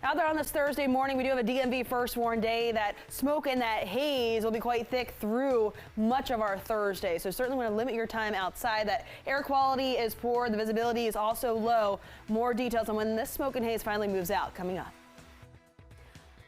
Out there on this Thursday morning, we do have a DMV first warn day. That smoke and that haze will be quite thick through much of our Thursday. So certainly want to limit your time outside. That air quality is poor. The visibility is also low. More details on when this smoke and haze finally moves out coming up.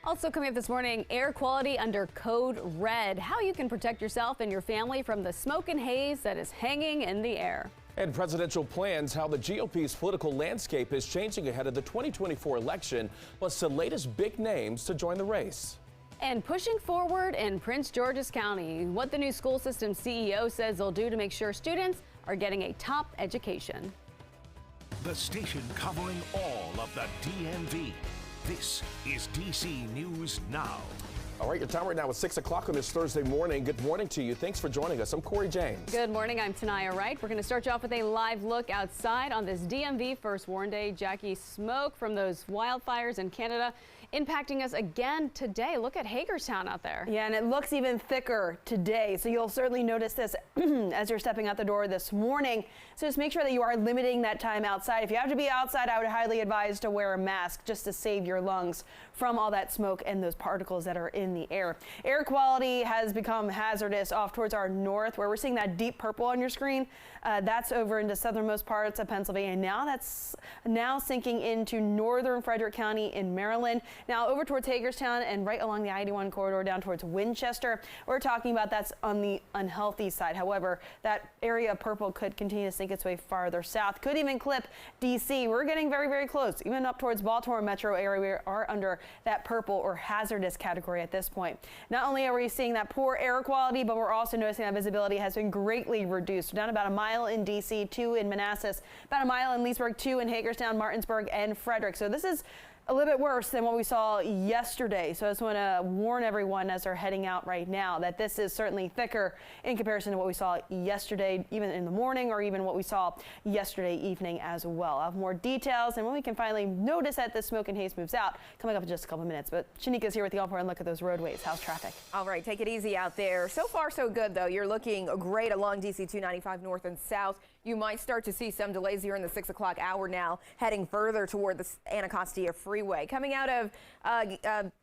Also coming up this morning, air quality under code red. How you can protect yourself and your family from the smoke and haze that is hanging in the air. And presidential plans, how the GOP's political landscape is changing ahead of the 2024 election, plus the latest big names to join the race. And pushing forward in Prince George's County, what the new school system CEO says they'll do to make sure students are getting a top education. The station covering all of the DMV. This is DC News Now. All right, your time right now is 6 o'clock on this Thursday morning. Good morning to you. Thanks for joining us. I'm Corey James. Good morning. I'm Tanaya Wright. We're going to start you off with a live look outside on this DMV first warn day. Jackie, smoke from those wildfires in Canada impacting us again today. Look at Hagerstown out there. Yeah, and it looks even thicker today. So you'll certainly notice this as you're stepping out the door this morning. So just make sure that you are limiting that time outside. If you have to be outside, I would highly advise to wear a mask just to save your lungs from all that smoke and those particles that are in the air. Air quality has become hazardous off towards our north, where we're seeing that deep purple on your screen. That's over into southernmost parts of Pennsylvania. Now that's now sinking into northern Frederick County in Maryland. Now over towards Hagerstown and right along the I-81 corridor down towards Winchester. We're talking about that's on the unhealthy side. However, that area of purple could continue to sink its way farther south. Could even clip DC. We're getting very, very close. Even up towards Baltimore metro area, we are under that purple or hazardous category at this point. Not only are we seeing that poor air quality, but we're also noticing that visibility has been greatly reduced. We're down about a mile in DC, 2 in Manassas, about a mile in Leesburg, 2 in Hagerstown, Martinsburg, and Frederick. So this is a little bit worse than what we saw yesterday. So I just want to warn everyone as they're heading out right now that this is certainly thicker in comparison to what we saw yesterday, even in the morning, or even what we saw yesterday evening as well. I'll have more details and when we can finally notice that the smoke and haze moves out coming up in just a couple of minutes. But Shanika's here with the all-important look at those roadways. How's traffic? All right, take it easy out there. So far, so good, though. You're looking great along DC 295 north and south. You might start to see some delays here in the 6 o'clock hour now, heading further toward the Anacostia Freeway. Coming out of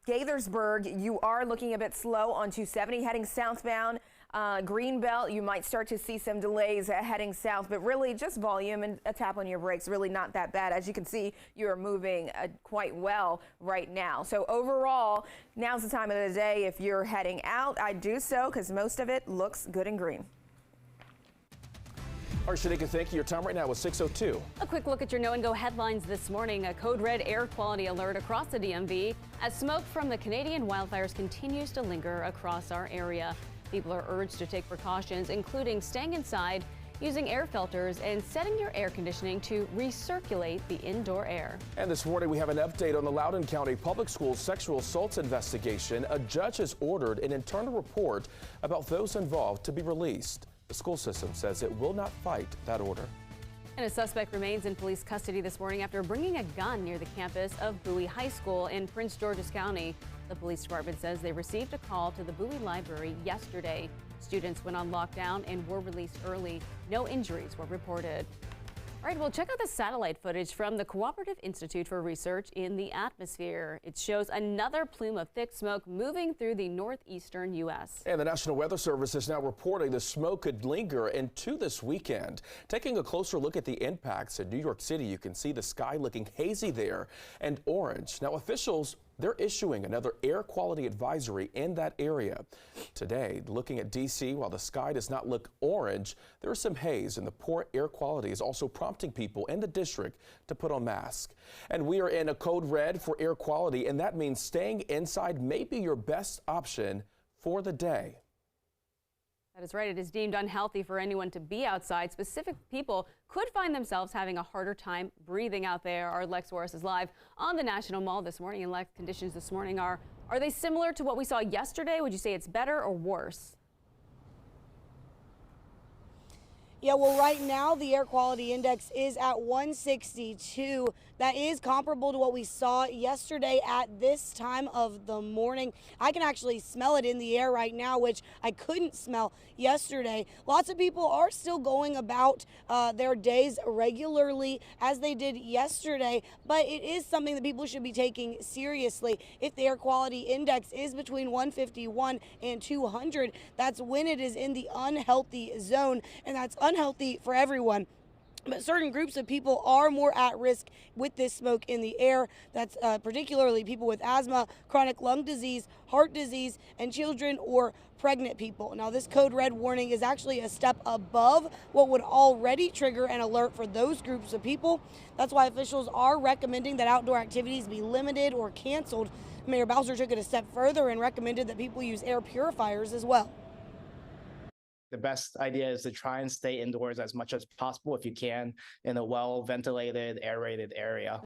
Gaithersburg, you are looking a bit slow on 270, heading southbound. Greenbelt, you might start to see some delays heading south, but really just volume and a tap on your brakes, really not that bad. As you can see, you are moving quite well right now. So overall, now's the time of the day. If you're heading out, I'd do so because most of it looks good and green. All right, Shanika, thank you. Your time right now is 6:02. A quick look at your Know and Go headlines this morning. A code red air quality alert across the DMV as smoke from the Canadian wildfires continues to linger across our area. People are urged to take precautions, including staying inside, using air filters, and setting your air conditioning to recirculate the indoor air. And this morning we have an update on the Loudoun County Public Schools sexual assaults investigation. A judge has ordered an internal report about those involved to be released. The school system says it will not fight that order. And a suspect remains in police custody this morning after bringing a gun near the campus of Bowie High School in Prince George's County. The police department says they received a call to the Bowie Library yesterday. Students went on lockdown and were released early. No injuries were reported. All right, well, check out the satellite footage from the Cooperative Institute for Research in the Atmosphere. It shows another plume of thick smoke moving through the northeastern U.S. And the National Weather Service is now reporting the smoke could linger into this weekend. Taking a closer look at the impacts in New York City, you can see the sky looking hazy there and orange. Now, officials, they're issuing another air quality advisory in that area. Today, looking at D.C., while the sky does not look orange, there is some haze, and the poor air quality is also prompting people in the district to put on masks. And we are in a code red for air quality, and that means staying inside may be your best option for the day. That is right. It is deemed unhealthy for anyone to be outside. Specific people could find themselves having a harder time breathing out there. Our Lex Warris is live on the National Mall this morning. And Lex, conditions this morning are they similar to what we saw yesterday? Would you say it's better or worse? Yeah, well, right now the air quality index is at 162. that is comparable to what we saw yesterday at this time of the morning. I can actually smell it in the air right now, which I couldn't smell yesterday. Lots of people are still going about their days regularly as they did yesterday, but it is something that people should be taking seriously. If the air quality index is between 151 and 200, that's when it is in the unhealthy zone, and that's unhealthy for everyone. But certain groups of people are more at risk with this smoke in the air. That's particularly people with asthma, chronic lung disease, heart disease, and children or pregnant people. Now, this code red warning is actually a step above what would already trigger an alert for those groups of people. That's why officials are recommending that outdoor activities be limited or canceled. Mayor Bowser took it a step further and recommended that people use air purifiers as well. The best idea is to try and stay indoors as much as possible if you can in a well-ventilated, aerated area.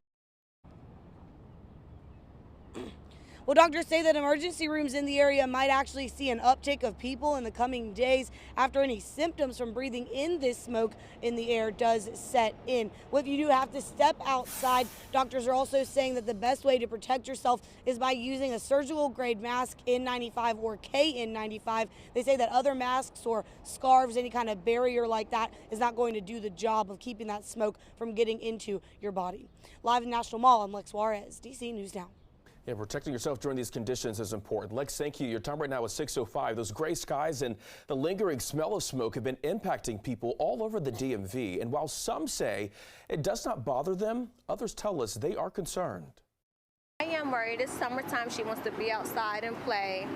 Well, doctors say that emergency rooms in the area might actually see an uptick of people in the coming days after any symptoms from breathing in this smoke in the air does set in. Well, if you do have to step outside, doctors are also saying that the best way to protect yourself is by using a surgical grade mask, N95 or KN95. They say that other masks or scarves, any kind of barrier like that, is not going to do the job of keeping that smoke from getting into your body. Live in National Mall, I'm Lex Juarez, DC News Now. Yeah, protecting yourself during these conditions is important. Lex, thank you. Your time right now is 6:05. Those gray skies and the lingering smell of smoke have been impacting people all over the DMV. And while some say it does not bother them, others tell us they are concerned. I am worried. It's summertime. She wants to be outside and play.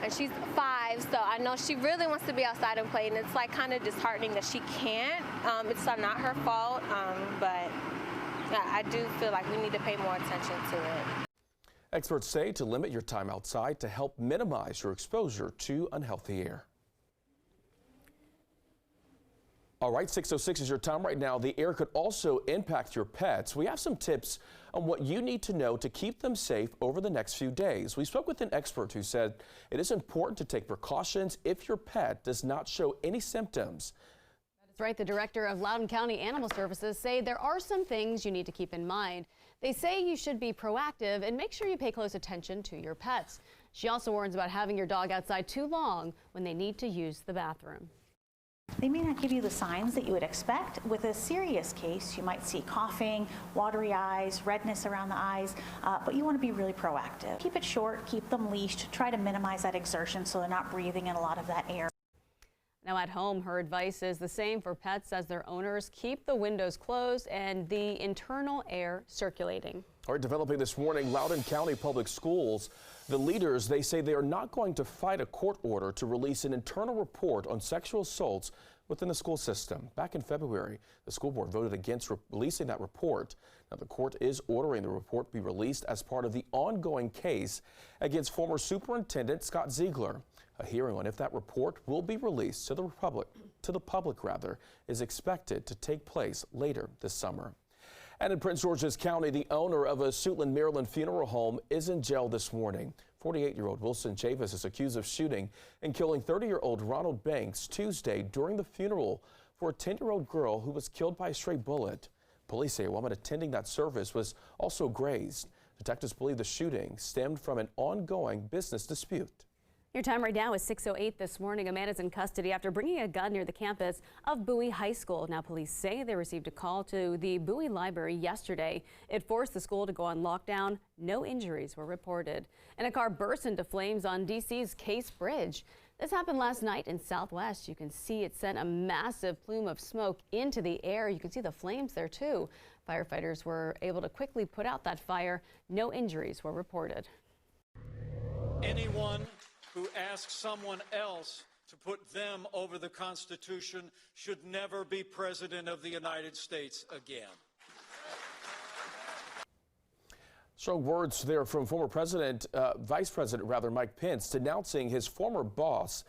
And she's 5, so I know she really wants to be outside and play. And it's like kind of disheartening that she can't. It's not her fault, but I do feel like we need to pay more attention to it. Experts say to limit your time outside to help minimize your exposure to unhealthy air. All right, 6:06 is your time right now. The air could also impact your pets. We have some tips on what you need to know to keep them safe over the next few days. We spoke with an expert who said it is important to take precautions if your pet does not show any symptoms. That's right. The director of Loudoun County Animal Services say there are some things you need to keep in mind. They say you should be proactive and make sure you pay close attention to your pets. She also warns about having your dog outside too long when they need to use the bathroom. They may not give you the signs that you would expect. With a serious case, you might see coughing, watery eyes, redness around the eyes, but you want to be really proactive. Keep it short, keep them leashed, try to minimize that exertion so they're not breathing in a lot of that air. Now at home, her advice is the same for pets as their owners. Keep the windows closed and the internal air circulating. All right, developing this morning, Loudoun County Public Schools. The leaders, they say they are not going to fight a court order to release an internal report on sexual assaults within the school system. Back in February, the school board voted against releasing that report. Now, the court is ordering the report be released as part of the ongoing case against former Superintendent Scott Ziegler. A hearing on if that report will be released to the public is expected to take place later this summer. And in Prince George's County, the owner of a Suitland, Maryland funeral home is in jail this morning. 48-year-old Wilson Chavis is accused of shooting and killing 30-year-old Ronald Banks Tuesday during the funeral for a 10-year-old girl who was killed by a stray bullet. Police say a woman attending that service was also grazed. Detectives believe the shooting stemmed from an ongoing business dispute. Your time right now is 6:08 this morning. A man is in custody after bringing a gun near the campus of Bowie High School. Now, police say they received a call to the Bowie Library yesterday. It forced the school to go on lockdown. No injuries were reported. And a car burst into flames on DC's Case Bridge. This happened last night in Southwest. You can see it sent a massive plume of smoke into the air. You can see the flames there too. Firefighters were able to quickly put out that fire. No injuries were reported. Anyone who asks someone else to put them over the Constitution should never be President of the United States again. Strong words there from former Vice President Mike Pence denouncing his former boss,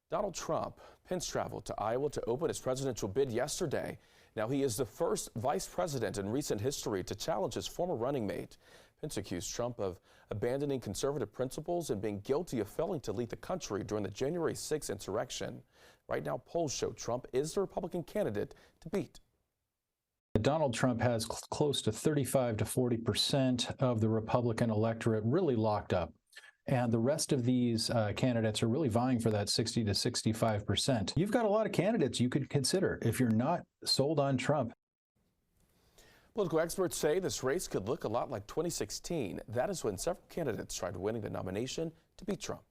Donald Trump. Pence traveled to Iowa to open his presidential bid yesterday. Now he is the first vice president in recent history to challenge his former running mate. Pence accused Trump of abandoning conservative principles and being guilty of failing to lead the country during the January 6th insurrection. Right now, polls show Trump is the Republican candidate to beat. Donald Trump has close to 35 to 40% of the Republican electorate really locked up. And the rest of these candidates are really vying for that 60 to 65%. You've got a lot of candidates you could consider if you're not sold on Trump. Political experts say this race could look a lot like 2016. That is when several candidates tried winning the nomination to beat Trump.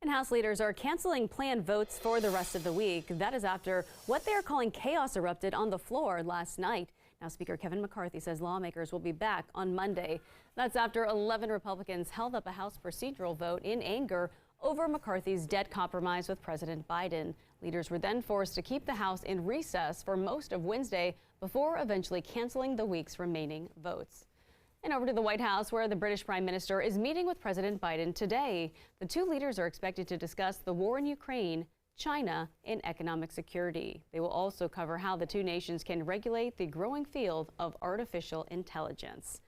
And House leaders are canceling planned votes for the rest of the week. That is after what they are calling chaos erupted on the floor last night. Now, Speaker Kevin McCarthy says lawmakers will be back on Monday. That's after 11 Republicans held up a House procedural vote in anger over McCarthy's debt compromise with President Biden. Leaders were then forced to keep the House in recess for most of Wednesday before eventually canceling the week's remaining votes. And over to the White House, where the British Prime Minister is meeting with President Biden today. The two leaders are expected to discuss the war in Ukraine, China, and economic security. They will also cover how the two nations can regulate the growing field of artificial intelligence.